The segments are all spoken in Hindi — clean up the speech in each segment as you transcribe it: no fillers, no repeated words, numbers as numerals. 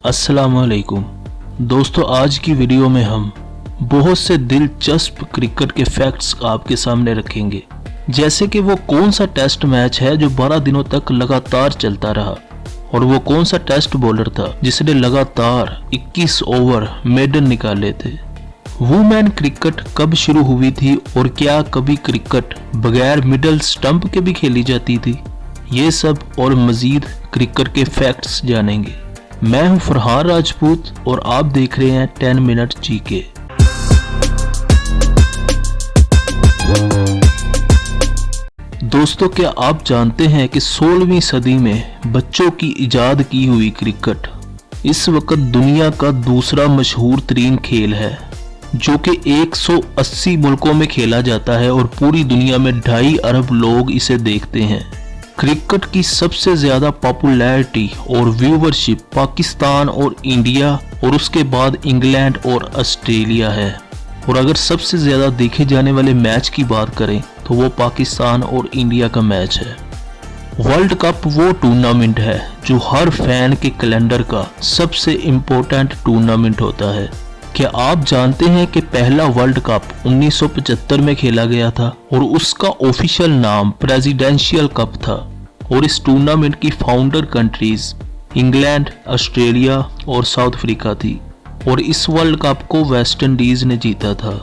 अस्सलाम वालेकुम दोस्तों, आज की वीडियो में हम बहुत से दिलचस्प क्रिकेट के फैक्ट्स आपके सामने रखेंगे। जैसे कि वो कौन सा टेस्ट मैच है जो 12 दिनों तक लगातार चलता रहा, और वो कौन सा टेस्ट बॉलर था जिसने लगातार 21 ओवर मेडन निकाले थे। वुमेन क्रिकेट कब शुरू हुई थी और क्या कभी क्रिकेट बगैर मिडल स्टंप के भी खेली जाती थी। ये सब और मजीद क्रिकेट के फैक्ट्स जानेंगे। मैं हूं फरहान राजपूत और आप देख रहे हैं 10 मिनट जीके। दोस्तों, क्या आप जानते हैं कि 16वीं सदी में बच्चों की इजाद की हुई क्रिकेट इस वक्त दुनिया का दूसरा मशहूर तरीन खेल है, जो कि 180 मुल्कों में खेला जाता है और पूरी दुनिया में 2.5 अरब लोग इसे देखते हैं। क्रिकेट की सबसे ज्यादा पॉपुलैरिटी और व्यूवरशिप पाकिस्तान और इंडिया और उसके बाद इंग्लैंड और ऑस्ट्रेलिया है। और अगर सबसे ज्यादा देखे जाने वाले मैच की बात करें तो वो पाकिस्तान और इंडिया का मैच है। वर्ल्ड कप वो टूर्नामेंट है जो हर फैन के कैलेंडर का सबसे इम्पोर्टेंट टूर्नामेंट होता है। क्या आप जानते हैं कि पहला वर्ल्ड कप 1975 में खेला गया था और उसका ऑफिशियल नाम प्रेसिडेंशियल कप था। और इस टूर्नामेंट की फाउंडर कंट्रीज इंग्लैंड, ऑस्ट्रेलिया और साउथ अफ्रीका थी, और इस वर्ल्ड कप को वेस्ट इंडीज ने जीता था।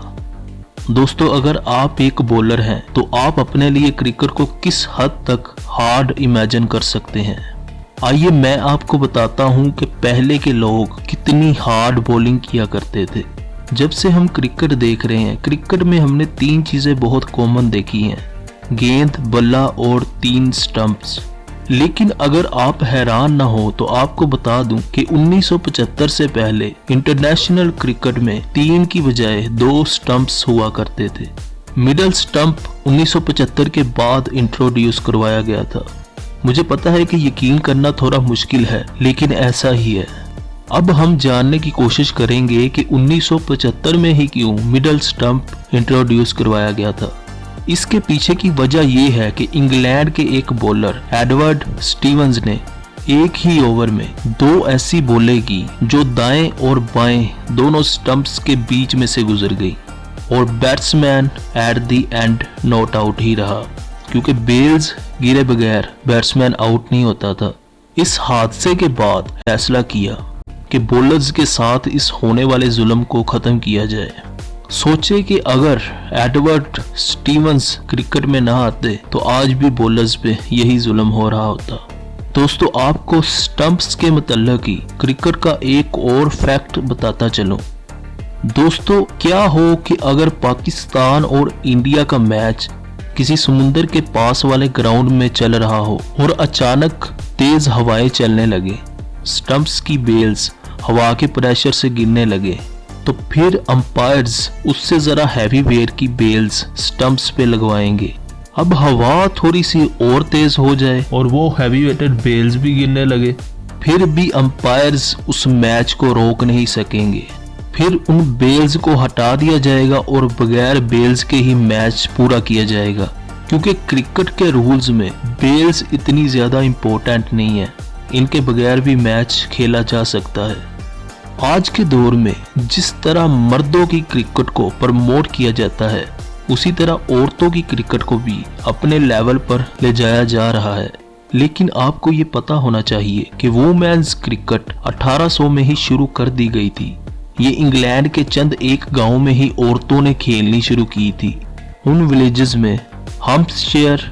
दोस्तों, अगर आप एक बॉलर हैं तो आप अपने लिए क्रिकेट को किस हद तक हार्ड इमेजिन कर सकते हैं। आइए मैं आपको बताता हूं कि पहले के लोग कितनी हार्ड बॉलिंग किया करते थे। जब से हम क्रिकेट देख रहे हैं, क्रिकेट में हमने 3 चीजें बहुत कॉमन देखी हैं: गेंद, बल्ला और 3 स्टंप्स। लेकिन अगर आप हैरान ना हो तो आपको बता दूं कि 1975 से पहले इंटरनेशनल क्रिकेट में 3 की बजाय 2 स्टंप्स हुआ करते थे। मिडल स्टंप 1975 के बाद इंट्रोड्यूस करवाया गया था। मुझे पता है कि यकीन करना थोड़ा मुश्किल है, लेकिन ऐसा ही है। अब हम जानने की कोशिश करेंगे कि 1975 में ही क्यों मिडल स्टंप इंट्रोड्यूस करवाया गया था। इसके पीछे की वजह यह है कि इंग्लैंड के एक बॉलर एडवर्ड स्टीवंस ने एक ही ओवर में 2 ऐसी बॉलें की जो दाएं और बाएं दोनों स्टंप्स के बीच में से गुजर गई, और batsman at the end not out ही रहा, क्योंकि बेल्स गिरे बगैर बैट्समैन आउट नहीं होता था। इस हादसे के बाद फैसला किया कि बॉलर्स के साथ इस होने वाले जुल्म को खत्म किया जाए। सोचे कि अगर एडवर्ड स्टीवंस क्रिकेट में ना आते तो आज भी बॉलर्स पे यही जुल्म हो रहा होता। दोस्तों, आपको स्टंप्स के मतलब ही क्रिकेट का एक और फैक्ट बताता चलो। दोस्तों, क्या हो कि अगर पाकिस्तान और इंडिया का मैच किसी समुंदर के पास वाले ग्राउंड में चल रहा हो और अचानक तेज हवाएं चलने लगे, स्टंप्स की बेल्स हवा के प्रेशर से गिरने लगे, तो फिर अंपायर्स उससे जरा हैवी वेट की बेल्स स्टंप्स पे लगवाएंगे। अब हवा थोड़ी सी और तेज हो जाए और वो हैवी वेटेड बेल्स भी गिरने लगे, फिर भी अंपायर्स उस मैच को रोक नहीं सकेंगे। फिर उन बेल्स को हटा दिया जाएगा और बगैर बेल्स के ही मैच पूरा किया जाएगा, क्योंकि क्रिकेट के रूल्स में बेल्स इतनी ज्यादा इम्पोर्टेंट नहीं है, इनके बगैर भी मैच खेला जा सकता है। आज के दौर में जिस तरह मर्दों की क्रिकेट को प्रमोट किया जाता है, उसी तरह औरतों की क्रिकेट को भी अपने लेवल पर ले जाया जा रहा है। लेकिन आपको ये पता होना चाहिए कि वुमेन्स क्रिकेट 1800 में ही शुरू कर दी गई थी। ये इंग्लैंड के चंद एक गांव में ही औरतों ने खेलनी शुरू की थी। उन विलेजेस में हम्पशायर,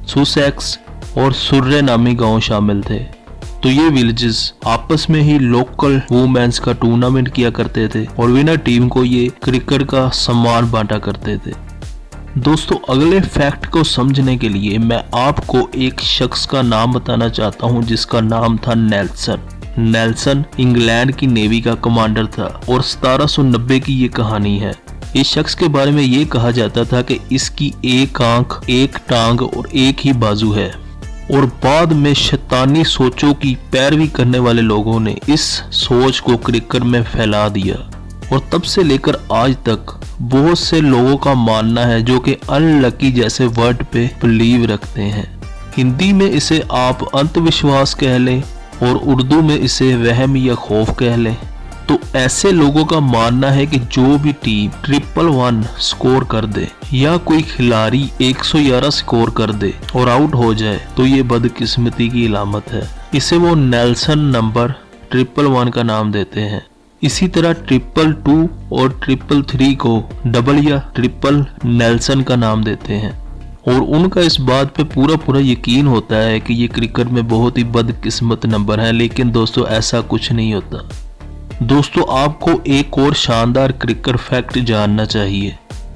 सुसेक्स और सुर्रे नामी गांव शामिल थे। तो ये विलेजेस आपस में ही लोकल वुमेन्स का टूर्नामेंट किया करते थे और विनर टीम को ये क्रिकेट का सम्मान बांटा करते थे। दोस्तों, अगले फैक्ट को समझने के लिए मैं आपको एक शख्स का नाम बताना चाहता हूँ जिसका नाम था नेल्सन। नेल्सन इंग्लैंड की नेवी का कमांडर था और 1790 की ये कहानी है। इस शख्स के बारे में ये कहा जाता था कि इसकी एक आंख, एक टांग और एक ही बाजू है। और बाद में शैतानी सोचों की पैरवी करने वाले लोगों ने इस सोच को क्रिकेट में फैला दिया, और तब से लेकर आज तक बहुत से लोगों का मानना है जो कि अनलकी जैसे वर्ड पे बिलीव रखते हैं। हिंदी में इसे आप अंधविश्वास कह लें और उर्दू में इसे वहम या खौफ कह लें। तो ऐसे लोगों का मानना है कि जो भी टीम 111 स्कोर कर दे या कोई खिलाड़ी 111 स्कोर कर दे और आउट हो जाए तो ये बदकिस्मती की इलामत है। इसे वो नेल्सन नंबर 111 का नाम देते हैं। इसी तरह 222 और 333 को डबल या ट्रिपल नेल्सन का नाम देते हैं और उनका इस बात पे पूरा यकीन होता है कि ये क्रिकेट में बहुत ही बदकिस्मत नंबर है। लेकिन दोस्तों ऐसा कुछ नहीं होता। दोस्तों आपको एक और शानदार क्रिकेट फैक्ट जानना चाहिए।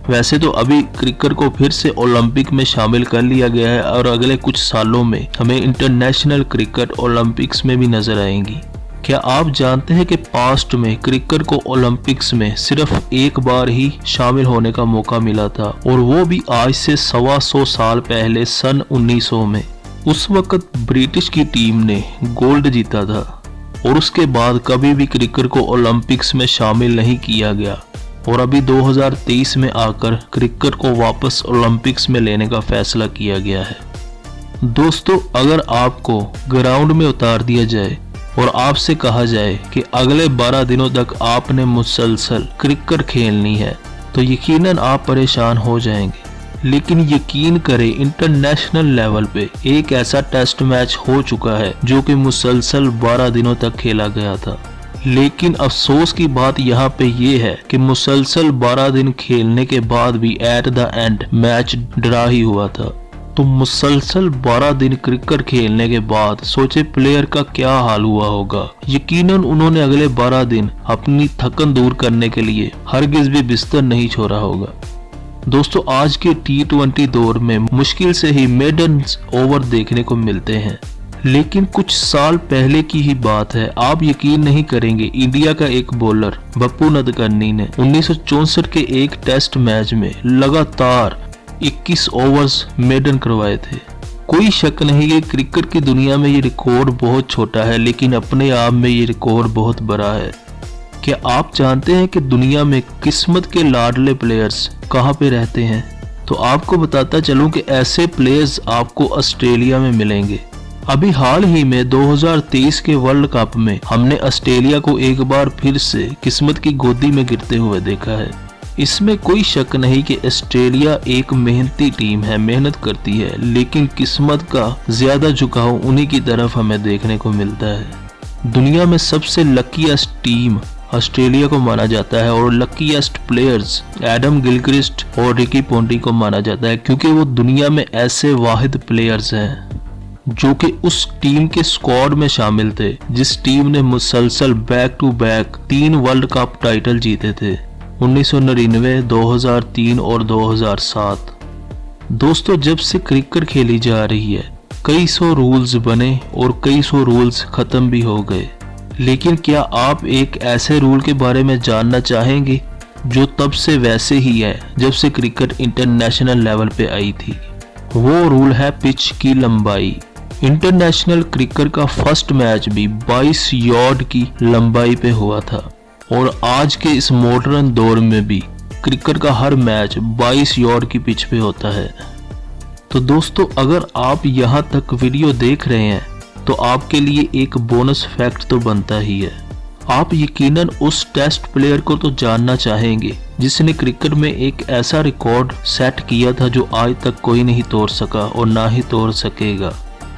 वैसे तो अभी क्रिकेट को फिर से ओलंपिक में शामिल कर लिया गया है और अगले कुछ सालों में हमें इंटरनेशनल क्रिकेट ओलंपिक्स में भी नजर आएंगी। क्या आप जानते हैं कि पास्ट में क्रिकेट को ओलंपिक्स में सिर्फ एक बार ही शामिल होने का मौका मिला था और वो भी आज से 125 साल पहले सन 1900 में। उस वक्त ब्रिटिश की टीम ने गोल्ड जीता था और उसके बाद कभी भी क्रिकेट को ओलंपिक्स में शामिल नहीं किया गया और अभी 2023 में आकर क्रिकेट को वापस ओलंपिक्स में लेने का फैसला किया गया है। दोस्तों अगर आपको ग्राउंड में उतार दिया जाए और आपसे कहा जाए कि अगले 12 दिनों तक आपने मुसलसल क्रिकेट खेलनी है तो यकीनन आप परेशान हो जाएंगे। लेकिन यकीन करें इंटरनेशनल लेवल पे एक ऐसा टेस्ट मैच हो चुका है जो कि मुसलसल 12 दिनों तक खेला गया था। लेकिन अफसोस की बात यहाँ पे ये है कि मुसलसल 12 दिन खेलने के बाद भी at the end match draw ही हुआ था। तो मुसलसल 12 दिन क्रिकेट खेलने के बाद सोचे प्लेयर का क्या हाल हुआ होगा। यकीनन उन्होंने अगले 12 दिन अपनी थकन दूर करने के लिए हरगिज भी बिस्तर नहीं छोड़ा होगा। दोस्तों आज के T20 दौर में मुश्किल से ही मेडन ओवर देखने को मिलते हैं। लेकिन कुछ साल पहले की ही बात है, आप यकीन नहीं करेंगे, इंडिया का एक बॉलर बप्पू नदकर्नी ने 1964 के एक टेस्ट मैच में लगातार 21 ओवर्स मेडन करवाए थे। कोई शक नहीं कि क्रिकेट की दुनिया में ये रिकॉर्ड बहुत छोटा है लेकिन अपने आप में ये रिकॉर्ड बहुत बड़ा है। क्या आप जानते हैं कि दुनिया में किस्मत के लाडले प्लेयर्स कहाँ पे रहते हैं? तो आपको बताता चलूं कि ऐसे प्लेयर्स आपको ऑस्ट्रेलिया में मिलेंगे। अभी हाल ही में 2023 के वर्ल्ड कप में हमने ऑस्ट्रेलिया को एक बार फिर से किस्मत की गोदी में गिरते हुए देखा है। इसमें कोई शक नहीं कि ऑस्ट्रेलिया एक मेहनती टीम है, मेहनत करती है, लेकिन किस्मत का ज्यादा झुकाव उन्हीं की तरफ हमें देखने को मिलता है। दुनिया में सबसे लकीएस्ट टीम ऑस्ट्रेलिया को माना जाता है और लकीएस्ट प्लेयर्स एडम गिलक्रिस्ट और रिकी पोंटिंग को माना जाता है क्योंकि वो दुनिया में ऐसे वाहिद प्लेयर्स हैं जो कि उस टीम के स्क्वाड में शामिल थे जिस टीम ने मुसलसल back to back 3 world cup title जीते थे 1999, 2003 और 2007। दोस्तों जब से क्रिकेट खेली जा रही है कई सौ रूल्स बने और कई सौ रूल्स खत्म भी हो गए। लेकिन क्या आप एक ऐसे रूल के बारे में जानना चाहेंगे जो तब से वैसे ही है जब से क्रिकेट इंटरनेशनल लेवल पे आई थी? वो रूल है पिच की लंबाई। इंटरनेशनल क्रिकेट का फर्स्ट मैच भी 22 यार्ड की लंबाई पे हुआ था और आज के इस मॉडर्न दौर में भी क्रिकेट का हर मैच 22 यार्ड की पिच पे होता है। तो दोस्तों अगर आप यहाँ तक वीडियो देख रहे हैं तो आपके लिए एक बोनस फैक्ट तो बनता ही है। आप यकीनन उस टेस्ट प्लेयर को तो जानना चाहेंगे जिसने क्रिकेट में एक ऐसा रिकॉर्ड सेट किया था जो आज तक कोई नहीं तोड़ सका और ना ही तोड़ सकेगा।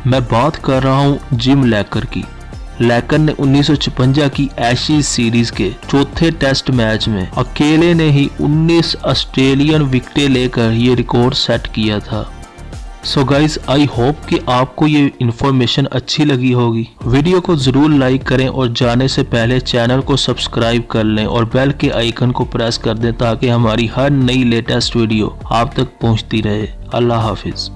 मैं बात कर रहा हूँ जिम लैकर की। लैकर ने 1956 की एशेज सीरीज के चौथे टेस्ट मैच में अकेले ने ही 19 ऑस्ट्रेलियन विकेटें लेकर ये रिकॉर्ड सेट किया था। सो गाइज आई होप कि आपको ये इन्फॉर्मेशन अच्छी लगी होगी। वीडियो को जरूर लाइक करें और जाने से पहले चैनल को सब्सक्राइब कर लें और बेल के आइकन को प्रेस कर दें ताकि हमारी हर नई लेटेस्ट वीडियो आप तक पहुंचती रहे। अल्लाह हाफिज।